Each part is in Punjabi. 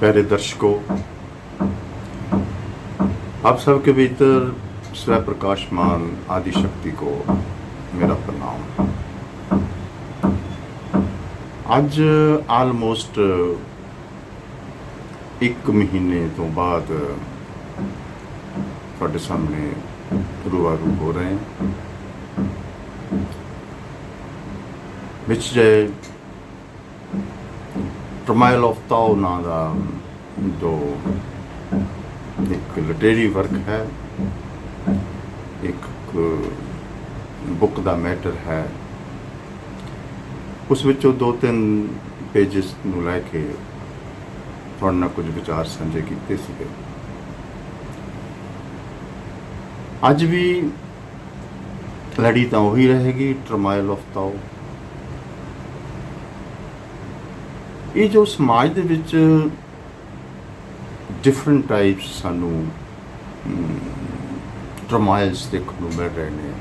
प्यारे दर्शकों, आप सबके भीतर स्व प्रकाशमान आदि शक्ति को मेरा प्रणाम। आज आलमोस्ट 1 महीने तो बाद ਤੁਹਾਡੇ ਸਾਹਮਣੇ रूबरू हो रहे हैं। ਵਿੱਚ ਜੇ ट्रायल ऑफ ताओ ਨਾਂ ਦਾ जो एक लिटरेरी वर्क है, एक बुक का मैटर है, उस विचों 2-3 पेजिस ਨੂੰ ਲੈ ਕੇ ਤੁਹਾਡੇ ਨਾਲ कुछ विचार ਸਾਂਝੇ ਕੀਤੇ ਸੀਗੇ। ਅੱਜ ਵੀ ਲੜੀ ਤਾਂ ਉਹੀ ਰਹੇਗੀ, ट्रायल ऑफ ताओ। ਇਹ ਜੋ ਸਮਾਜ ਦੇ ਵਿੱਚ ਡਿਫਰੈਂਟ ਟਾਈਪਸ ਸਾਨੂੰ ਟਰਾਇਲਸ ਦੇਖਣ ਨੂੰ ਮਿਲ ਰਹੇ ਨੇ।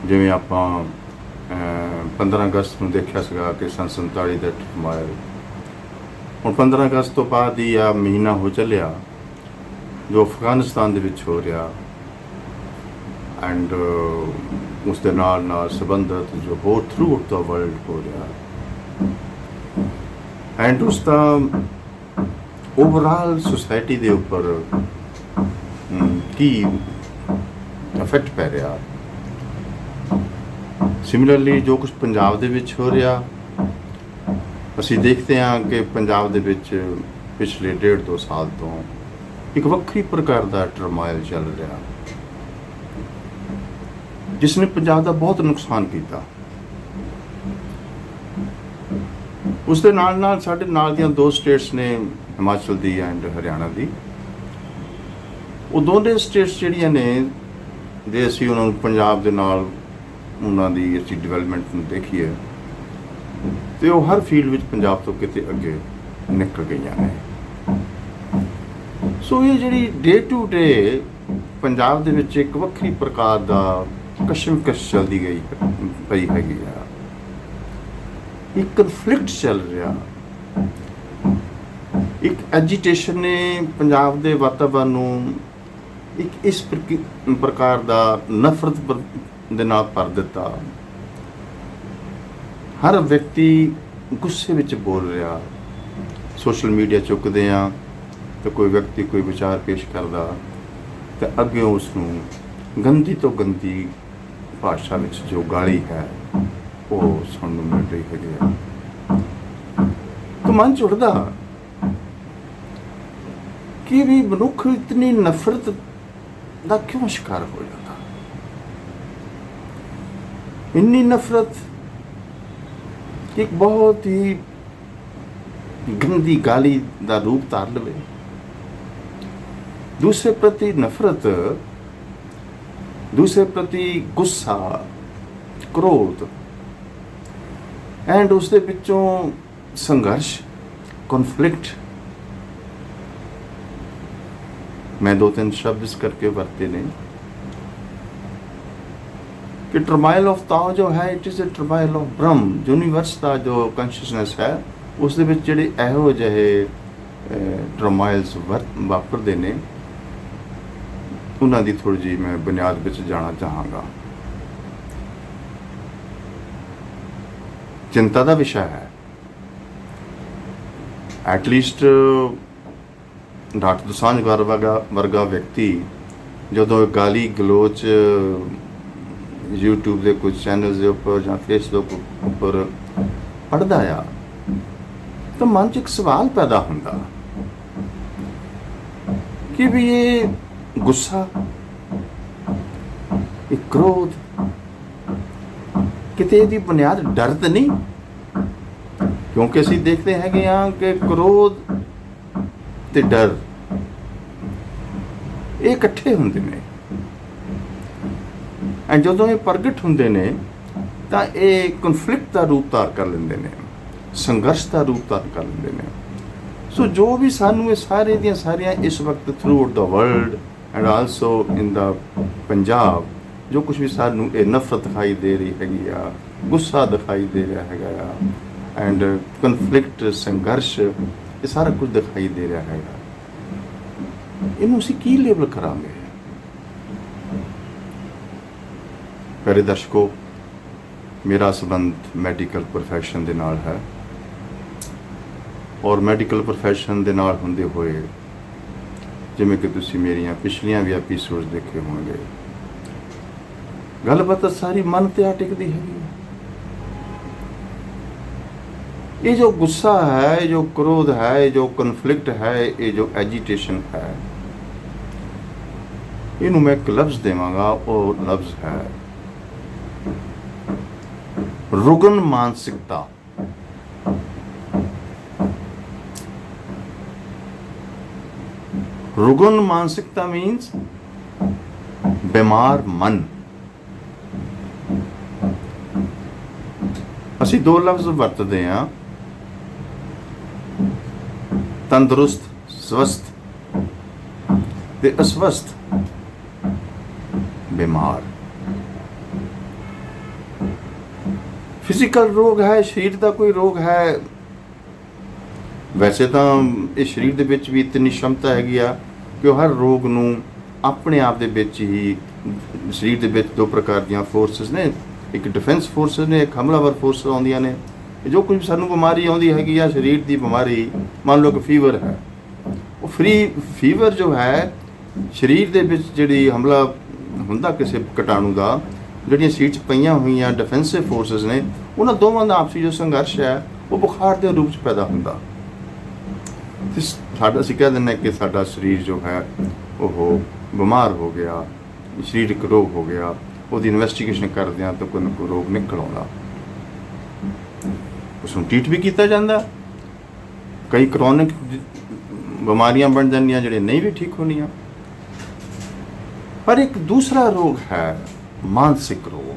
ਜਿਵੇਂ ਆਪਾਂ 15 ਅਗਸਤ ਨੂੰ ਦੇਖਿਆ ਸੀਗਾ ਕਿ ਸੰਨ 47 ਦਾ ਟਰਾਇਲ, ਹੁਣ 15 ਅਗਸਤ ਤੋਂ ਬਾਅਦ ਹੀ ਆ ਮਹੀਨਾ ਹੋ ਚੱਲਿਆ ਜੋ ਅਫਗਾਨਿਸਤਾਨ ਦੇ ਵਿੱਚ ਹੋ ਰਿਹਾ, ਐਂਡ ਉਸ ਦੇ ਨਾਲ ਸੰਬੰਧਿਤ ਜੋ ਹੋਰ ਥਰੂ ਆਊਟ ਦਾ ਵਰਲਡ ਹੋ ਰਿਹਾ, ਐਂਡ ਉਸ ਦਾ ਓਵਰਆਲ ਸੋਸਾਇਟੀ ਦੇ ਉੱਪਰ ਕੀ ਇਫੈਕਟ ਪੈ ਰਿਹਾ। ਸਿਮਿਲਰਲੀ ਜੋ ਕੁਝ ਪੰਜਾਬ ਦੇ ਵਿੱਚ ਹੋ ਰਿਹਾ, ਅਸੀਂ ਦੇਖਦੇ ਹਾਂ ਕਿ ਪੰਜਾਬ ਦੇ ਵਿੱਚ ਪਿਛਲੇ 1.5-2 ਸਾਲ ਤੋਂ ਇੱਕ ਵੱਖਰੀ ਪ੍ਰਕਾਰ ਦਾ ਟਰਮਾਇਲ ਚੱਲ ਰਿਹਾ, ਜਿਸ ਨੇ ਪੰਜਾਬ ਦਾ ਬਹੁਤ ਨੁਕਸਾਨ ਕੀਤਾ। ਉਸ ਦੇ ਨਾਲ ਸਾਡੇ ਨਾਲ ਦੀਆਂ 2 ਸਟੇਟਸ ਨੇ, ਹਿਮਾਚਲ ਦੀ ਐਂਡ ਹਰਿਆਣਾ ਦੀ। ਉਹ ਦੋਨੇ ਸਟੇਟਸ ਜਿਹੜੀਆਂ ਨੇ, ਜੇ ਅਸੀਂ ਉਹਨਾਂ ਨੂੰ ਪੰਜਾਬ ਦੇ ਨਾਲ ਉਹਨਾਂ ਦੀ ਅਸੀਂ ਡਿਵੈਲਪਮੈਂਟ ਨੂੰ ਦੇਖੀਏ ਤੇ ਉਹ ਹਰ ਫੀਲਡ ਵਿੱਚ ਪੰਜਾਬ ਤੋਂ ਕਿਤੇ ਅੱਗੇ ਨਿਕਲ ਗਈਆਂ ਨੇ। ਸੋ ਇਹ ਜਿਹੜੀ ਡੇ ਟੂ ਡੇ ਪੰਜਾਬ ਦੇ ਵਿੱਚ ਇੱਕ ਵੱਖਰੀ ਪ੍ਰਕਾਰ ਦਾ ਕਸ਼ਮਕਸ਼ ਚੱਲਦੀ ਗਈ ਪਈ ਹੈਗੀ ਆ, ਇੱਕ ਕਨਫਲਿਕਟ ਚੱਲ ਰਿਹਾ, ਇੱਕ ਐਜੀਟੇਸ਼ਨ ਨੇ ਪੰਜਾਬ ਦੇ ਵਾਤਾਵਰਨ ਨੂੰ ਇੱਕ ਇਸ ਪ੍ਰਕਾਰ ਦਾ ਨਫ਼ਰਤ ਦੇ ਨਾਲ ਭਰ ਦਿੱਤਾ। ਹਰ ਵਿਅਕਤੀ ਗੁੱਸੇ ਵਿੱਚ ਬੋਲ ਰਿਹਾ, ਸੋਸ਼ਲ ਮੀਡੀਆ ਚੁੱਕਦੇ ਆ ਤੇ ਕੋਈ ਵਿਅਕਤੀ ਕੋਈ ਵਿਚਾਰ ਪੇਸ਼ ਕਰਦਾ ਤੇ ਅੱਗੇ ਉਸ ਨੂੰ ਗੰਦੀ ਤੋਂ ਗੰਦੀ ਭਾਸ਼ਾ ਵਿੱਚ ਜੋ ਗਾਲੀ ਹੈ ਉਹ ਸੁਣਨ ਨੂੰ ਮਿਲ ਰਹੀ ਹੈਗੀ ਆ। ਤਾਂ ਮਨ 'ਚ ਉੱਠਦਾ ਕਿ ਵੀ ਮਨੁੱਖ ਇਤਨੀ ਨਫ਼ਰਤ ਦਾ ਕਿਉਂ ਸ਼ਿਕਾਰ ਹੋ ਜਾਂਦਾ। ਇੰਨੀ ਨਫ਼ਰਤ ਇੱਕ ਬਹੁਤ ਹੀ ਗੰਦੀ ਗਾਲੀ ਦਾ ਰੂਪ ਧਾਰ ਲਵੇ। दूसरे प्रति नफरत, दूसरे प्रति गुस्सा, क्रोध, एंड उसके पिछों संघर्ष, कॉन्फ्लिक्ट। मैं 2-3 शब्द इस करके वरते ने कि ट्रायल ऑफ ताओ जो है, it is a trial of Brahma. Universe का जो कॉन्शियसनेस है उस दे विच जिहड़े इहो ਜਿਹੇ ट्रायल्स वापरते ने, ਉਹਨਾਂ ਦੀ ਥੋੜ੍ਹੀ ਜਿਹੀ ਮੈਂ ਬੁਨਿਆਦ ਵਿੱਚ ਜਾਣਾ ਚਾਹਾਂਗਾ। ਚਿੰਤਾ ਦਾ ਵਿਸ਼ਾ ਹੈ। ਐਟਲੀਸਟ ਡਾਕਟਰ ਦੋਸਾਂਝ ਵਰਗਾ ਵਿਅਕਤੀ ਜਦੋਂ ਗਾਲੀ ਗਲੋਚ YouTube ਦੇ ਕੁਝ ਚੈਨਲਸ ਦੇ ਉੱਪਰ ਜਾਂ ਫੇਸਬੁੱਕ ਉੱਪਰ ਪੜ੍ਹਦਾ ਆ ਤਾਂ ਮਨ 'ਚ ਇੱਕ ਸਵਾਲ ਪੈਦਾ ਹੁੰਦਾ ਕਿ ਵੀ ਇਹ गुस्सा, एक क्रोध, किते दी बुनियाद डर तो नहीं? क्योंकि असीं देखते हैं कि क्रोध ते डर ये इकट्ठे हुंदे ने, एंड जदों ये प्रगट हुंदे ने तां ये कॉन्फ्लिक्ट का रूप धार कर लेंदे ने, संघर्ष का रूप धार कर लेंदे ने। सो जो भी सानू ये सारे दियां सारियां इस वक्त through out the world and also in the Punjab जो कुछ भी सानू ये नफरत दिखाई दे रही हैगी आ, गुस्सा दिखाई दे रहा हैगा आ, एंड कन्फ्लिक्ट, संघर्ष, ਇਹ ਸਾਰਾ ਕੁਝ ਦਿਖਾਈ ਦੇ ਰਿਹਾ ਹੈਗਾ। ਇਹਨੂੰ ਅਸੀਂ ਕੀ ਲੇਬਲ ਕਰਾਂਗੇ? ਪਿਆਰੇ ਦਰਸ਼ਕੋ, ਮੇਰਾ ਸੰਬੰਧ ਮੈਡੀਕਲ ਪ੍ਰੋਫੈਸ਼ਨ ਦੇ ਨਾਲ ਹੈ ਔਰ ਮੈਡੀਕਲ ਪ੍ਰੋਫੈਸ਼ਨ ਦੇ ਨਾਲ ਹੁੰਦੇ ਹੋਏ, ਜਿਵੇਂ ਕਿ ਤੁਸੀਂ ਮੇਰੀਆਂ ਪਿਛਲੀਆਂ ਵੀ ਐਪੀਸੋਡ ਦੇਖੇ ਹੋਣਗੇ, ਗੱਲਬਾਤ ਸਾਰੀ ਮਨ ਤੇ ਆ ਟਿਕਦੀ ਹੈਗੀ। ਇਹ ਜੋ ਗੁੱਸਾ ਹੈ, ਇਹ ਜੋ ਕ੍ਰੋਧ ਹੈ, ਇਹ ਜੋ ਕਨਫਲਿਕਟ ਹੈ, ਇਹ ਜੋ ਐਜੀਟੇਸ਼ਨ ਹੈ, ਇਹਨੂੰ ਮੈਂ ਇੱਕ ਲਫ਼ਜ਼ ਦੇਵਾਂਗਾ। ਉਹ ਲਫ਼ਜ਼ ਹੈ रुग्ण मानसिकता। रुग्ण मानसिकता मीन्स बीमार मन। ਅਸੀਂ ਦੋ ਲਫ਼ਜ਼ ਵਰਤਦੇ ਹਾਂ, ਤੰਦਰੁਸਤ, ਸਵਸਥ ਤੇ ਅਸਵਸਥ, बीमार। ਫਿਜ਼ੀਕਲ ਰੋਗ ਹੈ, ਸਰੀਰ ਦਾ ਕੋਈ ਰੋਗ ਹੈ। ਵੈਸੇ ਤਾਂ ਇਹ ਸਰੀਰ ਦੇ ਵਿੱਚ ਵੀ ਇਤਨੀ ਸ਼ਮਤਾ ਹੈਗੀ ਆ ਕਿ ਉਹ ਹਰ ਰੋਗ ਨੂੰ ਆਪਣੇ ਆਪ ਦੇ ਵਿੱਚ ਹੀ, ਸਰੀਰ ਦੇ ਵਿੱਚ ਦੋ ਪ੍ਰਕਾਰ ਦੀਆਂ ਫੋਰਸਿਸ ਨੇ, ਇੱਕ ਡਿਫੈਂਸ ਫੋਰਸਿਸ ਨੇ, ਇੱਕ ਹਮਲਾਵਰ ਫੋਰਸਿਸ ਆਉਂਦੀਆਂ ਨੇ। ਜੋ ਕੁਝ ਸਾਨੂੰ ਬਿਮਾਰੀ ਆਉਂਦੀ ਹੈਗੀ ਆ, ਸਰੀਰ ਦੀ ਬਿਮਾਰੀ, ਮੰਨ ਲਓ ਕਿ ਫੀਵਰ ਹੈ, ਉਹ ਫੀਵਰ ਜੋ ਹੈ ਸਰੀਰ ਦੇ ਵਿੱਚ ਜਿਹੜੀ ਹਮਲਾ ਹੁੰਦਾ ਕਿਸੇ ਕੀਟਾਣੂ ਦਾ, ਜਿਹੜੀਆਂ ਸਰੀਰ 'ਚ ਪਈਆਂ ਹੋਈਆਂ ਡਿਫੈਂਸਿਵ ਫੋਰਸਿਸ ਨੇ, ਉਹਨਾਂ ਦੋਵਾਂ ਦਾ ਆਪਸੀ ਜੋ ਸੰਘਰਸ਼ ਹੈ ਉਹ ਬੁਖਾਰ ਦੇ ਰੂਪ 'ਚ ਪੈਦਾ ਹੁੰਦਾ। ਸਾਡਾ ਅਸੀਂ ਕਹਿ ਦਿੰਦੇ ਕਿ ਸਾਡਾ ਸਰੀਰ ਜੋ ਹੈ ਉਹ ਬਿਮਾਰ ਹੋ ਗਿਆ, ਸਰੀਰਕ ਰੋਗ ਹੋ ਗਿਆ। ਉਹਦੀ ਇਨਵੈਸਟੀਗੇਸ਼ਨ ਕਰਦੇ ਹਾਂ ਤਾਂ ਕੋਈ ਨਾ ਕੋਈ ਰੋਗ ਨਿਕਲ ਆਉਂਦਾ, ਉਸ ਨੂੰ ਟ੍ਰੀਟ ਵੀ ਕੀਤਾ ਜਾਂਦਾ। ਕਈ ਕਰੋਨਿਕ ਬਿਮਾਰੀਆਂ ਬਣ ਜਾਂਦੀਆਂ ਜਿਹੜੀਆਂ ਨਹੀਂ ਵੀ ਠੀਕ ਹੋਣੀਆਂ। ਪਰ ਇੱਕ ਦੂਸਰਾ ਰੋਗ ਹੈ ਮਾਨਸਿਕ ਰੋਗ।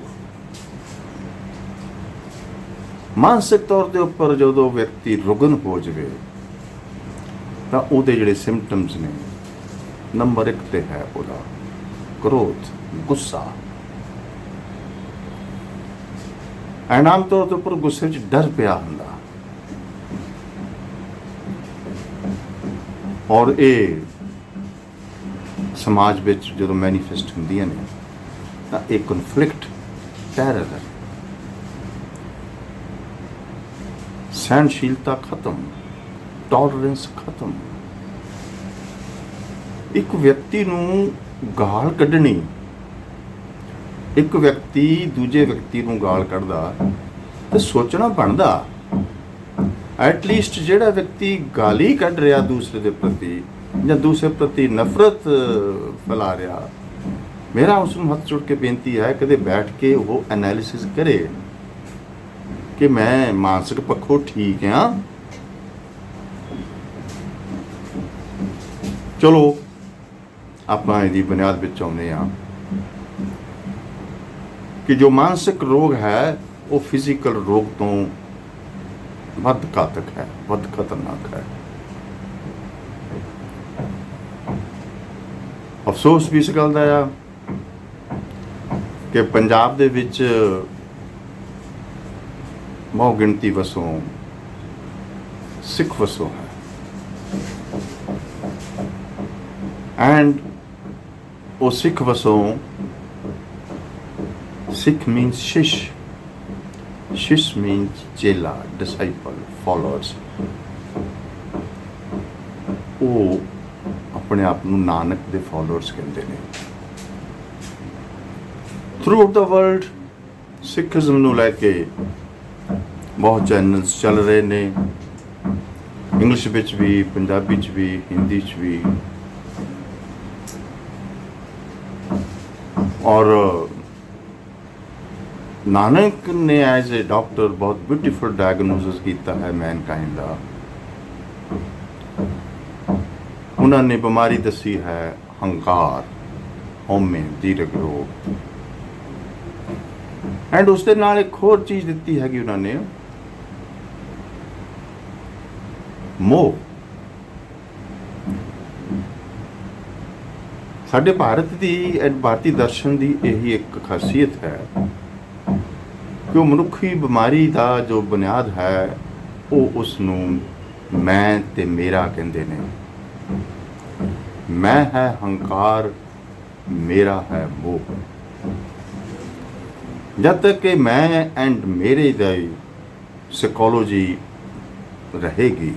ਮਾਨਸਿਕ ਤੌਰ ਦੇ ਉੱਪਰ ਜਦੋਂ ਵਿਅਕਤੀ ਰੁਗਨ ਹੋ ਜਾਵੇ ਤਾਂ ਉਹਦੇ ਜਿਹੜੇ ਸਿੰਪਟਮਸ ਨੇ, ਨੰਬਰ 1 ਤੇ ਹੈ ਉਹਦਾ ਕ੍ਰੋਧ, ਗੁੱਸਾ। ਐਂਡ ਆਮ ਤੌਰ ਦੇ ਉੱਪਰ ਗੁੱਸੇ 'ਚ ਡਰ ਪਿਆ ਹੁੰਦਾ, ਔਰ ਇਹ ਸਮਾਜ ਵਿੱਚ ਜਦੋਂ ਮੈਨੀਫੈਸਟ ਹੁੰਦੀਆਂ ਨੇ ਤਾਂ ਇਹ ਕਨਫਲਿਕਟ, ਟੈਰਰ, ਸਹਿਣਸ਼ੀਲਤਾ ਖਤਮ, ਟੋਲਰੈਂਸ ਖਤਮ। ਇੱਕ ਵਿਅਕਤੀ ਨੂੰ ਗਾਲ ਕੱਢਣੀ, ਇੱਕ ਵਿਅਕਤੀ ਦੂਜੇ ਵਿਅਕਤੀ ਨੂੰ ਗਾਲ ਕੱਢਦਾ ਤੇ ਸੋਚਣਾ ਬਣਦਾ, ਐਟਲੀਸਟ ਜਿਹੜਾ ਵਿਅਕਤੀ ਗਾਲੀ ਕੱਢ ਰਿਹਾ ਦੂਸਰੇ ਦੇ ਪ੍ਰਤੀ ਜਾਂ ਦੂਸਰੇ ਪ੍ਰਤੀ ਨਫ਼ਰਤ ਫੈਲਾ ਰਿਹਾ, ਮੇਰਾ ਉਸ ਨੂੰ ਹੱਥ ਜੋੜ ਕੇ ਬੇਨਤੀ ਹੈ ਕਦੇ ਬੈਠ ਕੇ ਉਹ ਐਨਾਲਿਸਿਸ ਕਰੇ ਕਿ ਮੈਂ ਮਾਨਸਿਕ ਪੱਖੋਂ ਠੀਕ ਹਾਂ। ਚਲੋ ਆਪਾਂ ਇਹਦੀ ਬੁਨਿਆਦ ਵਿੱਚ ਆਉਂਦੇ ਹਾਂ ਕਿ ਜੋ ਮਾਨਸਿਕ ਰੋਗ ਹੈ ਉਹ ਫਿਜ਼ੀਕਲ ਰੋਗ ਤੋਂ ਵੱਧ ਘਾਤਕ ਹੈ, ਵੱਧ ਖਤਰਨਾਕ ਹੈ। ਅਫਸੋਸ ਵੀ ਇਸ ਗੱਲ ਦਾ ਆ ਕਿ ਪੰਜਾਬ ਦੇ ਵਿੱਚ ਬਹੁ ਗਿਣਤੀ ਵਸੋਂ ਸਿੱਖ ਵਸੋਂ ਹੈ, ਐਂਡ ਉਹ ਸਿੱਖ ਵਸੋਂ, ਸਿੱਖ ਮੀਨਸ ਸ਼ਿਸ਼, ਸ਼ਿਸ਼ ਮੀਨਸ ਚੇਲਾ, ਡਿਸਾਈਪਲ, ਫੋਲੋਅਰਸ। ਉਹ ਆਪਣੇ ਆਪ ਨੂੰ ਨਾਨਕ ਦੇ ਫੋਲੋਅਰਸ ਕਹਿੰਦੇ ਨੇ। ਥਰੂ ਆਊਟ ਦਾ ਵਰਲਡ ਸਿੱਖੀਜ਼ਮ ਨੂੰ ਲੈ ਕੇ ਬਹੁਤ ਚੈਨਲਸ ਚੱਲ ਰਹੇ ਨੇ, ਇੰਗਲਿਸ਼ ਵਿੱਚ ਵੀ, ਪੰਜਾਬੀ 'ਚ ਵੀ, ਹਿੰਦੀ 'ਚ ਵੀ। ਔਰ ਨਾਨਕ ਨੇ ਐਜ਼ ਏ ਡਾਕਟਰ ਬਹੁਤ ਬਿਊਟੀਫੁਲ ਡਾਇਗਨੋਸਿਸ ਕੀਤਾ ਹੈ ਮੈਨਕਾਈਂਡ ਦਾ। ਉਹਨਾਂ ਨੇ ਬਿਮਾਰੀ ਦੱਸੀ ਹੈ ਹੰਕਾਰ, ਹਉਮੈ, ਦੀਰਘ ਰੋਗ, ਐਂਡ ਉਸ ਦੇ ਨਾਲ ਇੱਕ ਹੋਰ ਚੀਜ਼ ਦਿੱਤੀ ਹੈਗੀ ਉਹਨਾਂ ਨੇ, ਮੋਹ। ਸਾਡੇ ਭਾਰਤ ਦੀ, ਭਾਰਤੀ ਦਰਸ਼ਨ ਦੀ ਇਹੀ ਇੱਕ ਖਾਸੀਅਤ ਹੈ ਕਿ ਉਹ ਮਨੁੱਖੀ ਬਿਮਾਰੀ ਦਾ ਜੋ ਬੁਨਿਆਦ ਹੈ ਉਹ ਉਸ ਨੂੰ मैं ते मेरा कहते ने। मैं है हंकार, मेरा है मोह। जब तक कि मैं एंड मेरे दी साइकोलॉजी रहेगी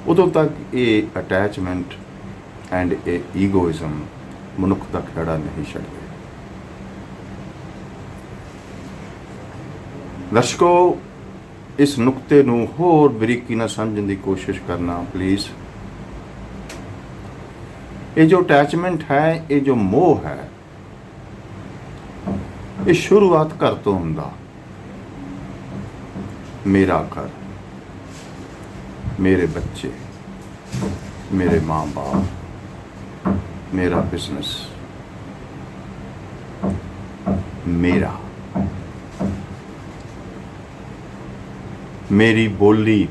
उदों तक ये अटैचमेंट एंड ए ईगोइज्म मनुख का खड़ा नहीं छड़ते। दर्शकों, इस नुकते नूं होर बरीकी नाल समझण की कोशिश करना प्लीज़। ये जो अटैचमेंट है, ये जो मोह है, ये शुरुआत घर तो हुंदा। मेरा घर, मेरे बच्चे, मेरे माँ बाप, मेरा बिजनेस, मेरा, मेरी बोली,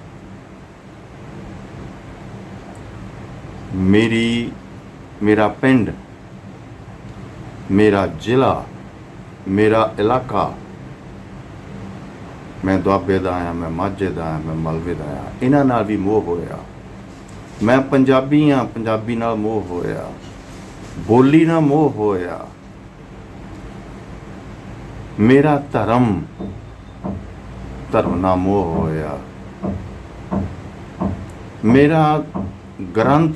मेरा पिंड, मेरा जिला, मेरा इलाका। मैं दुआबे दा आया, मैं माझे दा आया, मैं मलबे दा आया। इन्हां नाल भी मोह होया। मैं पंजाबी हाँ, पंजाबी नाल मोह होया। बोली नाल मोह होया। मेरा धर्म, धर्म नाल मोह होया। मेरा ग्रंथ,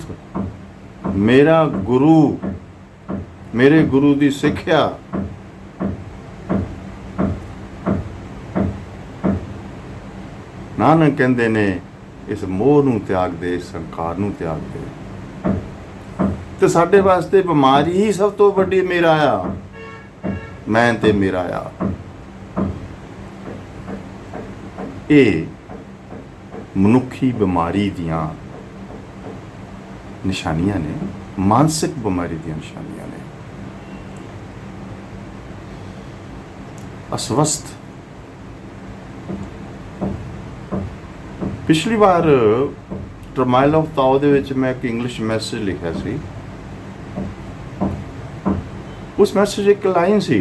मेरा गुरु, मेरे गुरु की सिक्ख्या, नानक कहते ने इस मोह नूं त्याग दे, इस संकार नूं त्याग दे। तो साडे वास्ते बीमारी ही सब तो वड्डी मेरा आ, मैं ते मेरा आ। ये मनुखी बीमारी दियां निशानियां ने, मानसिक बीमारी दियां निशानियां ने। अस्वस्थ। पिछली बार टर्माइल ऑफ ताओ दे विच मैं एक इंग्लिश मैसेज लिखा सी। उस मैसेज एक लाइन सी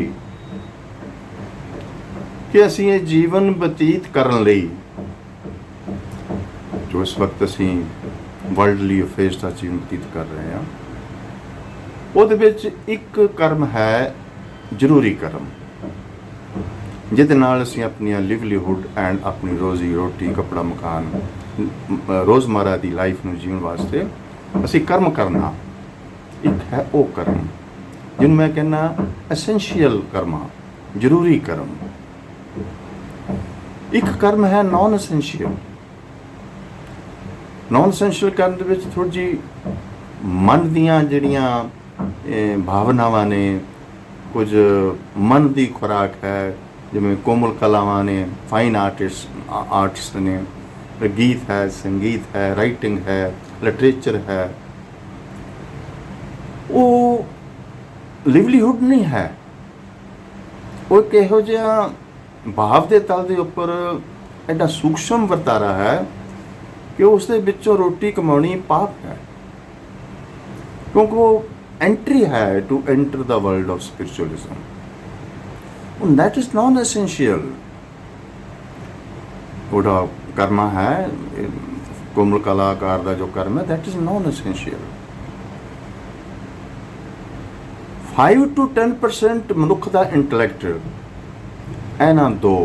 कि असीं ये जीवन बतीत करन लई, जो इस वक्त असीं वर्ल्डली अफेयर्स का जीवन बतीत कर रहे हैं, ਉਹਦੇ ਵਿੱਚ ਇੱਕ कर्म है ਜ਼ਰੂਰੀ कर्म, ਜਿਹਦੇ ਨਾਲ ਅਸੀਂ ਆਪਣੀਆਂ ਲਿਵਲੀਹੁੱਡ ਐਂਡ ਆਪਣੀ ਰੋਜ਼ੀ ਰੋਟੀ, ਕੱਪੜਾ ਮਕਾਨ, ਰੋਜ਼ਮਰਾ ਦੀ ਲਾਈਫ ਨੂੰ ਜੀਣ ਵਾਸਤੇ ਅਸੀਂ ਕਰਮ ਕਰਨਾ। ਇੱਕ ਹੈ ਉਹ ਕਰਮ ਜਿਹਨੂੰ ਮੈਂ ਕਹਿੰਦਾ ਐਸੈਂਸ਼ੀਅਲ ਕਰਮ, ਜ਼ਰੂਰੀ ਕਰਮ। ਇੱਕ ਕਰਮ ਹੈ ਨੌਨ ਐਸੈਂਸ਼ੀਅਲ। ਨੌਨ ਐਸੈਂਸ਼ੀਅਲ ਕਰਨ ਦੇ ਵਿੱਚ ਥੋੜ੍ਹੀ ਜਿਹੀ ਮਨ ਦੀਆਂ ਜਿਹੜੀਆਂ ਭਾਵਨਾਵਾਂ ਨੇ, ਕੁਝ ਮਨ ਦੀ ਖੁਰਾਕ ਹੈ, ਜਿਵੇਂ ਕੋਮਲ ਕਲਾਵਾਂ ਨੇ, ਫਾਈਨ ਆਰਟਸ ਨੇ, ਗੀਤ ਹੈ, ਸੰਗੀਤ ਹੈ, ਰਾਈਟਿੰਗ ਹੈ, ਲਿਟਰੇਚਰ ਹੈ, ਉਹ ਲਿਵਲੀਹੁੱਡ ਨਹੀਂ ਹੈ। ਉਹ ਇੱਕ ਇਹੋ ਜਿਹਾ ਭਾਵ ਦੇ ਤਲ ਦੇ ਉੱਪਰ ਐਡਾ ਸੂਖਸ਼ਮ ਵਰਤਾਰਾ ਹੈ ਕਿ ਉਸ ਦੇ ਵਿੱਚੋਂ ਰੋਟੀ ਕਮਾਉਣੀ ਪਾਪ ਹੈ, ਕਿਉਂਕਿ ਉਹ ਐਂਟਰੀ ਹੈ to enter the world of spiritualism. that is non essential। ਉਹਦਾ ਕਰਮਾ ਹੈ, ਕੋਮਲ ਕਲਾਕਾਰ ਦਾ ਜੋ ਕਰਮ ਹੈ, that is non essential। 5 to 10% ਮਨੁੱਖ ਦਾ ਇੰਟੈਲੈਕਟ ਇਹਨਾਂ ਦੋ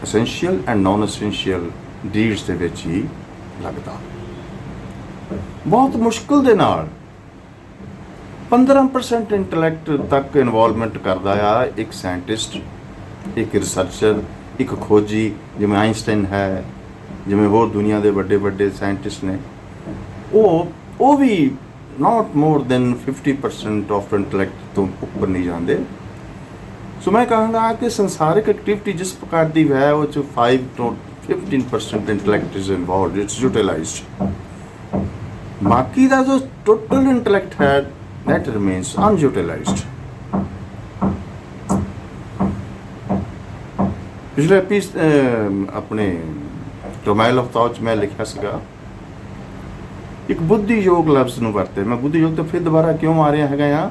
essential and non essential deeds ਦੇ ਵਿੱਚ ਹੀ ਲੱਗਦਾ। ਬਹੁਤ ਮੁਸ਼ਕਿਲ ਦੇ ਨਾਲ 15% ਇੰਟੈਲੈਕਟ ਤੱਕ ਇਨਵੋਲਵਮੈਂਟ ਕਰਦਾ ਆ ਇੱਕ ਸਾਇੰਟਿਸਟ, ਇੱਕ ਰਿਸਰਚਰ, ਇੱਕ ਖੋਜੀ, ਜਿਵੇਂ ਆਇਨਸਟਾਈਨ ਹੈ, ਜਿਵੇਂ ਹੋਰ ਦੁਨੀਆ ਦੇ ਵੱਡੇ ਵੱਡੇ ਸਾਇੰਟਿਸਟ ਨੇ। ਉਹ ਵੀ ਨਾਟ ਮੋਰ ਦੈਨ 50% ਆਫ ਇੰਟੈਲੈਕਟ ਤੋਂ ਉੱਪਰ ਨਹੀਂ ਜਾਂਦੇ। ਸੋ ਮੈਂ ਕਹਾਂਗਾ ਕਿ ਸੰਸਾਰਿਕ ਐਕਟੀਵਿਟੀ ਜਿਸ ਪ੍ਰਕਾਰ ਦੀ ਹੈ, ਉਹ 'ਚ 5 to 15% intellect is involved, it's utilized. ਬਾਕੀ ਦਾ ਜੋ ਟੋਟਲ ਇੰਟੈਲੈਕਟ ਹੈ, that remains unutilized। पिछले अपने टर्माइल ऑफ थॉट मैं लिखा सीगा, एक बुद्धि योग लफ्ज़ ਨੂੰ ਵਰਤੇ। मैं बुद्धि योग तो फिर दोबारा क्यों आ रहा है यहाँ,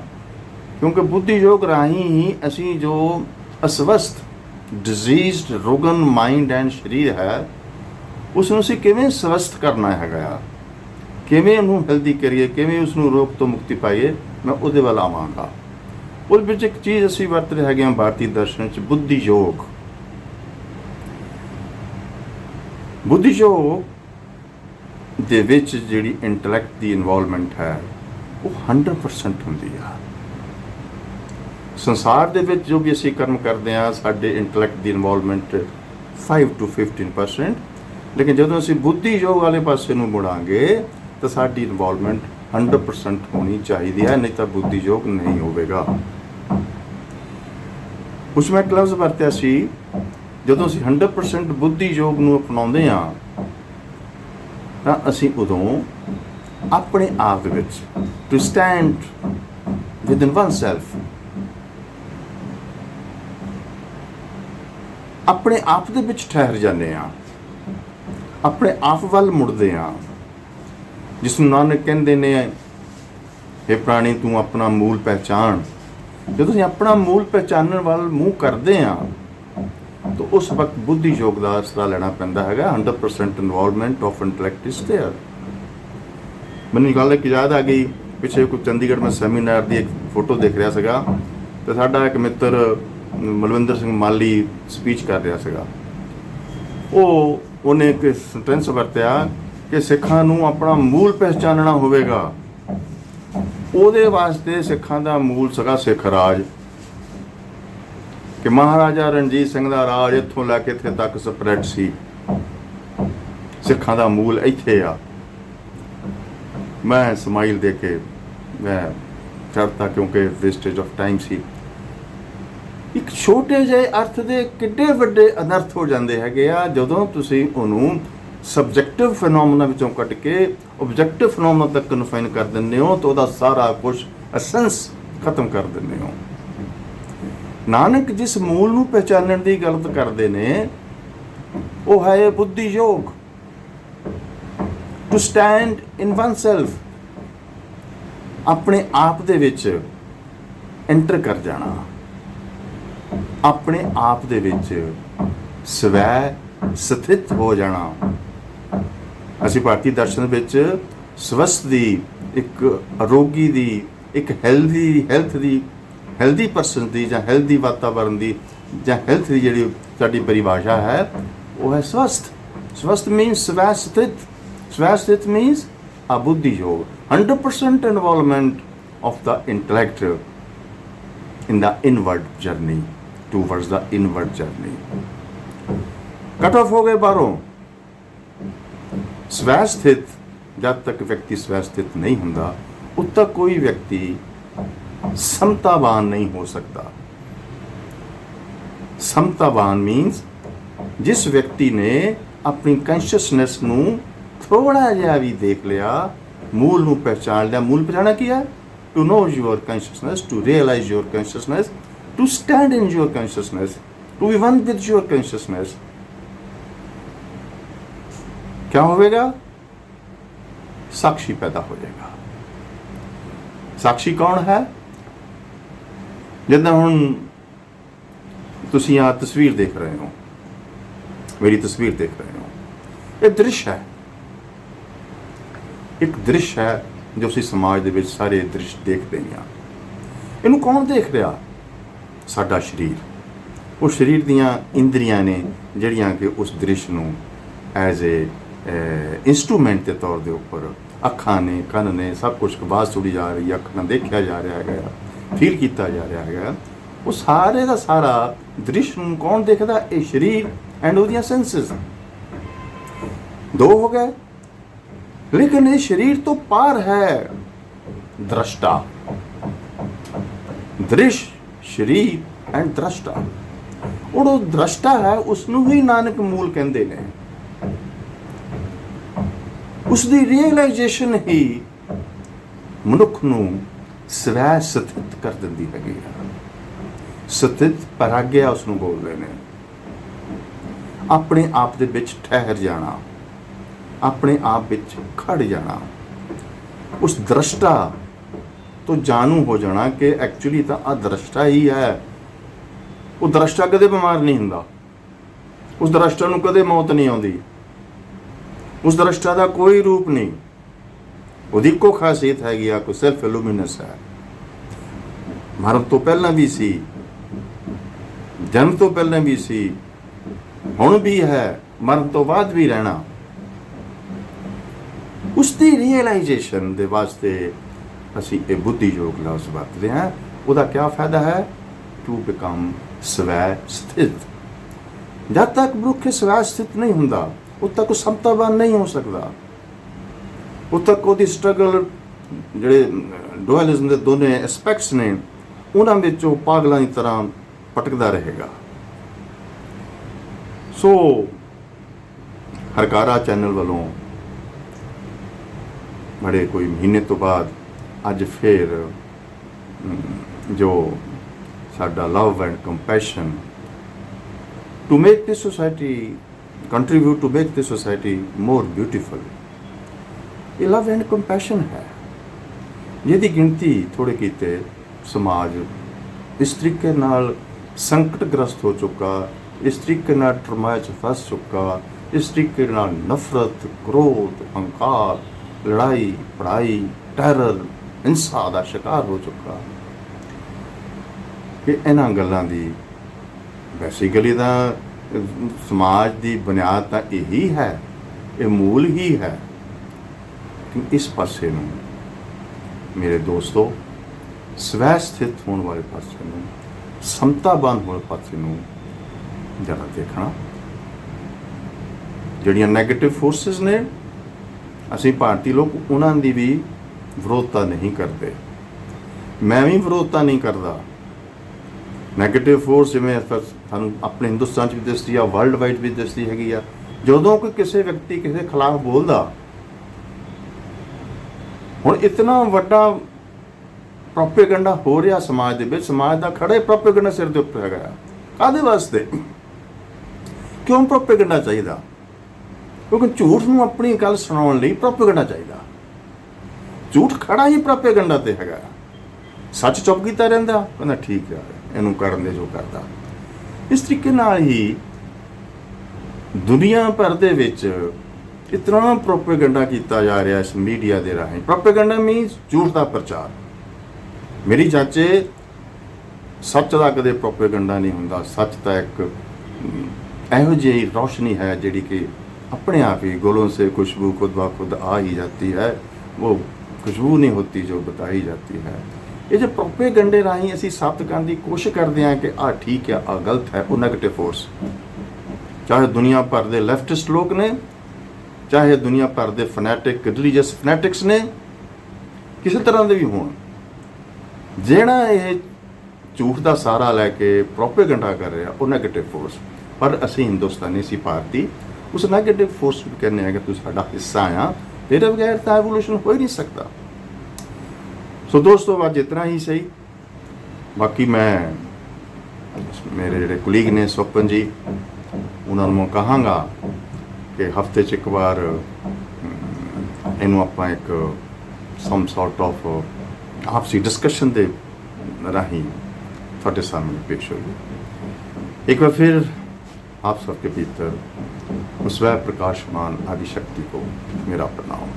क्योंकि बुद्धि योग राही ही असी जो अस्वस्थ डिजीज्ड रोगन माइंड एंड शरीर है, ਉਸ ਨੂੰ ਅਸੀਂ ਕਿਵੇਂ ਸਵਸਥ ਕਰਨਾ ਹੈਗਾ ਆ, ਕਿਵੇਂ ਉਹਨੂੰ ਹੈਲਦੀ ਕਰੀਏ, ਕਿਵੇਂ ਉਸ ਨੂੰ ਰੋਗ ਤੋਂ ਮੁਕਤੀ ਪਾਈਏ, ਮੈਂ ਉਹਦੇ ਵੱਲ ਆਵਾਂਗਾ। ਉਹਦੇ ਵਿੱਚ ਇੱਕ ਚੀਜ਼ ਅਸੀਂ ਵਰਤ ਰਹੇ ਹੈਗੇ ਹਾਂ ਭਾਰਤੀ ਦਰਸ਼ਨ 'ਚ, ਬੁੱਧੀ ਯੋਗ। ਬੁੱਧੀ ਯੋਗ ਦੇ ਵਿੱਚ ਜਿਹੜੀ ਇੰਟਲੈਕਟ ਦੀ ਇਨਵੋਲਵਮੈਂਟ ਹੈ ਉਹ 100% ਹੁੰਦੀ ਆ। ਸੰਸਾਰ ਦੇ ਵਿੱਚ ਜੋ ਵੀ ਅਸੀਂ ਕਰਮ ਕਰਦੇ ਹਾਂ, ਸਾਡੇ ਇੰਟਲੈਕਟ ਦੀ ਇਨਵੋਲਵਮੈਂਟ 5 to 15%, ਲੇਕਿਨ ਜਦੋਂ ਅਸੀਂ ਬੁੱਧੀ ਯੋਗ ਵਾਲੇ ਪਾਸੇ ਨੂੰ ਮੁੜਾਂਗੇ ਤਾਂ ਸਾਡੀ ਇਨਵੋਲਵਮੈਂਟ 100% ਹੋਣੀ ਚਾਹੀਦੀ ਹੈ, ਨਹੀਂ ਤਾਂ ਬੁੱਧੀ ਯੋਗ ਨਹੀਂ ਹੋਵੇਗਾ। ਉਸ ਵਿੱਚ ਲਫ਼ਜ਼ ਵਰਤਿਆ ਸੀ, ਜਦੋਂ ਅਸੀਂ 100% ਬੁੱਧੀ ਯੋਗ ਨੂੰ ਅਪਣਾਉਂਦੇ ਹਾਂ ਤਾਂ ਅਸੀਂ ਉਦੋਂ ਆਪਣੇ ਆਪ ਦੇ ਵਿੱਚ to stand within oneself, ਆਪਣੇ ਆਪ ਦੇ ਵਿੱਚ ਠਹਿਰ ਜਾਂਦੇ ਹਾਂ, ਆਪਣੇ ਆਪ ਵੱਲ ਮੁੜਦੇ ਹਾਂ। ਜਿਸ ਨੂੰ ਨਾਨਕ ਕਹਿੰਦੇ ਨੇ, ਇਹ ਪ੍ਰਾਣੀ ਤੂੰ ਆਪਣਾ ਮੂਲ ਪਹਿਚਾਣ। ਜਦੋਂ ਅਸੀਂ ਆਪਣਾ ਮੂਲ ਪਹਿਚਾਨਣ ਵੱਲ ਮੂੰਹ ਕਰਦੇ ਹਾਂ ਤਾਂ ਉਸ ਵਕਤ ਬੁੱਧੀ ਯੋਗ ਦਾ ਆਸਰਾ ਲੈਣਾ ਪੈਂਦਾ ਹੈਗਾ। 100% involvement of intellect is there. ਮੈਨੂੰ ਗੱਲ ਇੱਕ ਯਾਦ ਆ ਗਈ, ਪਿੱਛੇ ਕੋਈ ਚੰਡੀਗੜ੍ਹ ਮੈਂ ਸੈਮੀਨਾਰ ਦੀ ਇੱਕ ਫੋਟੋ ਦੇਖ ਰਿਹਾ ਸੀਗਾ ਤੇ ਸਾਡਾ ਇੱਕ ਮਿੱਤਰ ਮਲਵਿੰਦਰ ਸਿੰਘ ਮਾਲੀ ਸਪੀਚ ਕਰ ਰਿਹਾ ਸੀਗਾ। ਉਹਨੇ ਇੱਕ ਸੈਂਟੈਂਸ ਵਰਤਿਆ ਕਿ ਸਿੱਖਾਂ ਨੂੰ ਆਪਣਾ ਮੂਲ ਪਹਿਚਾਨਣਾ ਹੋਵੇਗਾ। ਉਹਦੇ ਵਾਸਤੇ ਸਿੱਖਾਂ ਦਾ ਮੂਲ ਸੀਗਾ ਸਿੱਖ ਰਾਜ, ਕਿ ਮਹਾਰਾਜਾ ਰਣਜੀਤ ਸਿੰਘ ਦਾ ਰਾਜ ਇੱਥੋਂ ਲੈ ਕੇ ਇੱਥੇ ਤੱਕ ਸਪਰੈਡ ਸੀ। ਸਿੱਖਾਂ ਦਾ ਮੂਲ ਇੱਥੇ ਆ। ਮੈਂ ਸਮਾਈਲ ਦੇ ਕੇ ਮੈਂ ਛੱਡਤਾ ਕਿਉਂਕਿ ਵੇਸਟੇਜ ਆਫ ਟਾਈਮ ਸੀ। ਇੱਕ ਛੋਟੇ ਜਿਹੇ ਅਰਥ ਦੇ ਕਿੱਡੇ ਵੱਡੇ ਅਨਰਥ ਹੋ ਜਾਂਦੇ ਹੈਗੇ ਆ ਜਦੋਂ ਤੁਸੀਂ ਉਹਨੂੰ ਸਬਜੈਕਟਿਵ ਫੈਨੋਮੀਨਾ ਵਿੱਚੋਂ ਕੱਢ ਕੇ ਓਬਜੈਕਟਿਵ ਫੈਨੋਮੀਨਾ ਤੱਕ ਕਨਫਾਈਨ ਕਰ ਦਿੰਦੇ ਹੋ ਤਾਂ ਉਹਦਾ ਸਾਰਾ ਕੁਝ ਐਸੈਂਸ ਖਤਮ ਕਰ ਦਿੰਦੇ ਹੋ। ਨਾਨਕ ਜਿਸ ਮੂਲ ਨੂੰ ਪਹਿਚਾਨਣ ਦੀ ਗੱਲ ਕਰਦੇ ਨੇ ਉਹ ਹੈ ਬੁੱਧੀ ਯੋਗ, to stand in oneself, ਆਪਣੇ ਆਪ ਦੇ ਵਿੱਚ ਐਂਟਰ ਕਰ ਜਾਣਾ, ਆਪਣੇ ਆਪ ਦੇ ਵਿੱਚ ਸਵੈ ਸਥਿਤ ਹੋ ਜਾਣਾ। ਅਸੀਂ ਭਾਰਤੀ ਦਰਸ਼ਨ ਵਿੱਚ ਸਵਸਥ ਦੀ, ਇੱਕ ਅਰੋਗੀ ਦੀ, ਇੱਕ ਹੈਲਦੀ ਪਰਸਨ ਦੀ ਜਾਂ ਹੈਲਦੀ ਵਾਤਾਵਰਨ ਦੀ ਜਾਂ ਹੈਲਥ ਦੀ ਜਿਹੜੀ ਸਾਡੀ ਪਰਿਭਾਸ਼ਾ ਹੈ ਉਹ ਹੈ ਸਵਸਥ। ਸਵਸਥ ਮੀਨਸ ਸਵੈ ਸਥਿਤ। ਸਵੈ ਸਥਿਤ means a buddhi yoga, 100% involvement of the intellect in the inward journey, towards the inward journey. Cut off हो गए बारों। स्वै स्थित, जब तक व्यक्ति स्वै स्थित नहीं होता उद तक कोई व्यक्ति समतावान नहीं हो सकता। समतावान मीन्स जिस व्यक्ति ने अपनी कॉन्शियसनेस नू थोड़ा जिहा भी देख लिया, मूल नू पहचान लिया। मूल पहचाना की है? To know your consciousness, to realise your consciousness, to stand in your consciousness, to be one with your consciousness. क्या होगा? साक्षी पैदा हो जाएगा। साक्षी कौन है? जिदा हुण तुसीं आ तस्वीर देख रहे हो, मेरी तस्वीर देख रहे हो, ये दृश्य है, एक दृश्य है जो असीं समाज दे विच सारे दृश्य देखते हैं। इनू कौन देख रहा? साडा शरीर। वो शरीर दियां इंद्रियां ने जिहड़ियां कि उस दृश्य नू एज ए इंस्ट्रूमेंट के तौर के उपर, अखां ने, कन ने, सब कुछ आवाज़ सुनी जा रही है, अख नाल देखा जा रहा है, फील किया जा रहा है, वो सारे का सारा दृश्य नूं कौन देखदा? ये शरीर एंड उहदियां सेंसेस। दो हो गए, लेकिन ये शरीर तो पार है दृष्टा। दृश्य, शरीर एंड दृष्टा। और वो दृष्टा है उसनूं ही नानक मूल कहंदे ने। उसकी रियलाइजेशन ही मनुख नूं स्वै स्थित कर दिंदी हैगी। स्थित पराग्या उसनूं बोलदे ने। अपने आप दे विच ठहर जाना, अपने आप विच खड़ जाना, उस दृष्टा तो जानू हो जाना कि एक्चुअली तो आ दृष्टा ही है। वो दृष्टा कदे बीमार नहीं हुंदा, उस दृष्टा नूं कदे मौत नहीं आउंदी। ਉਸ ਦ੍ਰਿਸ਼ਟਾ ਦਾ ਕੋਈ ਰੂਪ ਨਹੀਂ, ਉਹਦੀ ਇੱਕੋ ਖਾਸੀਅਤ ਹੈਗੀ ਆ, ਕੋਈ ਸਿਰਫ ਇਲੂਮੀਨਸ ਹੈ। ਮਰਨ ਤੋਂ ਪਹਿਲਾਂ ਵੀ ਸੀ, ਜਨਮ ਤੋਂ ਪਹਿਲਾਂ ਵੀ ਸੀ, ਹੁਣ ਵੀ ਹੈ, ਮਰਨ ਤੋਂ ਬਾਅਦ ਵੀ ਰਹਿਣਾ। ਉਸ ਦੀ ਰੀਅਲਾਈਜੇਸ਼ਨ ਦੇ ਵਾਸਤੇ ਅਸੀਂ ਇਹ ਬੁੱਧੀ ਯੋਗ ਲਫ਼ਜ਼ ਵਰਤਦੇ ਹਾਂ। ਉਹਦਾ ਕੀ ਫਾਇਦਾ ਹੈ? ਟੂ ਬਿਕਮ ਸਵੈ ਸਥਿਤ। ਜਦ ਤੱਕ ਮਨੁੱਖ ਸਵੈ ਸਥਿਤ ਨਹੀਂ ਹੁੰਦਾ, ਉਦ ਤੱਕ ਉਹ ਸਮਤਾਵਾਨ ਨਹੀਂ ਹੋ ਸਕਦਾ। ਉਦ ਤੱਕ ਉਹਦੀ ਸਟਰਗਲ, ਜਿਹੜੇ ਡੁਅਲਿਜ਼ਮ ਦੇ ਦੋਨੇ ਐਸਪੈਕਟਸ ਨੇ, ਉਹਨਾਂ ਵਿੱਚ ਉਹ ਪਾਗਲਾਂ ਦੀ ਤਰ੍ਹਾਂ ਭਟਕਦਾ ਰਹੇਗਾ। ਸੋ ਹਰਕਾਰਾ ਚੈਨਲ ਵੱਲੋਂ ਬੜੇ ਕੋਈ ਮਹੀਨੇ ਤੋਂ ਬਾਅਦ ਅੱਜ ਫਿਰ ਜੋ ਸਾਡਾ love and compassion to make this society contribute to make this society more beautiful, ਇਹ ਲਵ ਐਂਡ ਕੰਪੈਸ਼ਨ ਹੈ, ਜਿਹਦੀ ਗਿਣਤੀ ਥੋੜੇ ਕੀਤੇ ਸਮਾਜ ਇਸ ਤਰੀਕੇ ਨਾਲ ਸੰਕਟਗ੍ਰਸਤ ਹੋ ਚੁੱਕਾ, ਇਸ ਤਰੀਕੇ ਨਾਲ ਟਰਮਾਇਆ 'ਚ ਫਸ ਚੁੱਕਾ, ਇਸ ਤਰੀਕੇ ਨਾਲ ਨਫ਼ਰਤ, ਕ੍ਰੋਧ, ਹੰਕਾਰ, ਲੜਾਈ, ਪੜਾਈ, ਟੈਰਰ, ਹਿੰਸਾ ਦਾ ਸ਼ਿਕਾਰ ਹੋ ਚੁੱਕਾ ਕਿ ਇਹਨਾਂ ਗੱਲਾਂ ਦੀ ਬੇਸਿਕਲੀ ਤਾਂ ਸਮਾਜ ਦੀ ਬੁਨਿਆਦ ਤਾਂ ਇਹੀ ਹੈ, ਇਹ ਮੂਲ ਹੀ ਹੈ। ਕਿ ਇਸ ਪਾਸੇ ਨੂੰ ਮੇਰੇ ਦੋਸਤੋ, ਸਵੈ ਸਥਿਤ ਹੋਣ ਵਾਲੇ ਪਾਸੇ ਨੂੰ, ਸਮਤਾਵਾਨ ਹੋਣ ਪਾਸੇ ਨੂੰ ਜਰਾ ਦੇਖਣਾ। ਜਿਹੜੀਆਂ ਨੈਗੇਟਿਵ ਫੋਰਸਿਸ ਨੇ, ਅਸੀਂ ਭਾਰਤੀ ਲੋਕ ਉਹਨਾਂ ਦੀ ਵੀ ਵਿਰੋਧਤਾ ਨਹੀਂ ਕਰਦੇ। ਮੈਂ ਵੀ ਵਿਰੋਧਤਾ ਨਹੀਂ ਕਰਦਾ। ਨੈਗੇਟਿਵ ਫੋਰਸ ਜਿਵੇਂ ਸਾਨੂੰ ਆਪਣੇ ਹਿੰਦੁਸਤਾਨ 'ਚ ਵੀ ਦਿਸਦੀ ਆ, ਵਰਲਡ ਵਾਈਡ ਵੀ ਦਿਸਦੀ ਹੈਗੀ ਆ। ਜਦੋਂ ਕੋਈ ਕਿਸੇ ਵਿਅਕਤੀ ਕਿਸੇ ਖਿਲਾਫ ਬੋਲਦਾ, ਹੁਣ ਇਤਨਾ ਵੱਡਾ ਪ੍ਰੋਪੇਗੈਂਡਾ ਹੋ ਰਿਹਾ ਸਮਾਜ ਦੇ ਵਿੱਚ, ਸਮਾਜ ਦਾ ਖੜਾ ਪ੍ਰੋਪੇਗੈਂਡਾ ਸਿਰ ਦੇ ਉੱਪਰ ਹੈਗਾ। ਕਾਹਦੇ ਵਾਸਤੇ? ਕਿਉਂ ਪ੍ਰੋਪੇਗੈਂਡਾ ਚਾਹੀਦਾ? ਕਿਉਂਕਿ ਝੂਠ ਨੂੰ ਆਪਣੀ ਗੱਲ ਸੁਣਾਉਣ ਲਈ ਪ੍ਰੋਪੇਗੈਂਡਾ ਚਾਹੀਦਾ। ਝੂਠ ਖੜਾ ਹੀ ਪ੍ਰੋਪੇਗੈਂਡਾ ਤੇ ਹੈਗਾ। ਸੱਚ ਚੁੱਪ ਕੀਤਾ ਰਹਿੰਦਾ, ਕਹਿੰਦਾ ਠੀਕ ਹੈ, ਇਹਨੂੰ ਕਰਨ ਦੇ ਜੋ ਕਰਦਾ। ਇਸ ਤਰੀਕੇ ਨਾਲ ਹੀ ਦੁਨੀਆ ਭਰ ਦੇ ਵਿੱਚ ਇਤਨਾ ਪ੍ਰੋਪੇਗੈਂਡਾ ਕੀਤਾ ਜਾ ਰਿਹਾ ਇਸ ਮੀਡੀਆ ਦੇ ਰਾਹੀਂ। ਪ੍ਰੋਪੇਗੈਂਡਾ ਮੀਨਸ ਝੂਠ ਦਾ ਪ੍ਰਚਾਰ। ਮੇਰੀ ਚਾਚੇ, ਸੱਚ ਦਾ ਕਦੇ ਪ੍ਰੋਪੇਗੈਂਡਾ ਨਹੀਂ ਹੁੰਦਾ। ਸੱਚ ਤਾਂ ਇੱਕ ਇਹੋ ਜਿਹੀ ਰੌਸ਼ਨੀ ਹੈ ਜਿਹੜੀ ਕਿ अपने आप ही गोलों से खुशबू खुद ब खुद आ ही जाती है, वो खुशबू नहीं होती जो बताई जाती है। ये जो प्रोपेगेंडे राही असी साबित करने की कोशिश करते हैं कि आ ठीक है, आ गलत है, वो नैगेटिव फोर्स, चाहे दुनिया भर के लैफ्टिस्ट लोग ने, चाहे दुनिया भर के फनैटिक रिलीजियस फनैटिक्स ने, किसी तरह के भी होण, ਜਿਹੜਾ ਇਹ ਝੂਠ ਦਾ ਸਹਾਰਾ ਲੈ ਕੇ ਪ੍ਰੋਪੇਗੈਂਡਾ ਕਰ ਰਿਹਾ, ਉਹ ਨੈਗੇਟਿਵ ਫੋਰਸ। ਪਰ ਅਸੀਂ ਹਿੰਦੁਸਤਾਨੀ, ਅਸੀਂ ਭਾਰਤੀ, ਉਸ ਨੈਗੇਟਿਵ ਫੋਰਸ ਨੂੰ ਕਹਿੰਦੇ ਆ ਕਿ ਤੂੰ ਸਾਡਾ ਹਿੱਸਾ ਆ, ਤੇਰੇ ਬਗੈਰ ਤਾਂ ਐਵੋਲੂਸ਼ਨ ਹੋ ਹੀ ਨਹੀਂ ਸਕਦਾ। ਸੋ ਦੋਸਤੋ, ਅੱਜ ਇਤਨਾ ਹੀ ਸਹੀ। ਬਾਕੀ ਮੈਂ ਮੇਰੇ ਜਿਹੜੇ ਕੁਲੀਗ ਨੇ ਸਵਪਨ ਜੀ, ਉਹਨਾਂ ਨੂੰ ਕਹਾਂਗਾ ਕਿ ਹਫਤੇ 'ਚ ਇੱਕ ਵਾਰ ਇਹਨੂੰ ਆਪਾਂ ਇੱਕ ਸਮ ਸੌਰਟ ਆਫ ਆਪਸੀ ਡਿਸਕਸ਼ਨ ਦੇ ਰਾਹੀਂ ਤੁਹਾਡੇ ਸਾਹਮਣੇ पेश होगी। एक बार फिर आप सबके भीतर उस स्वयं प्रकाशमान आदि शक्ति को मेरा प्रणाम।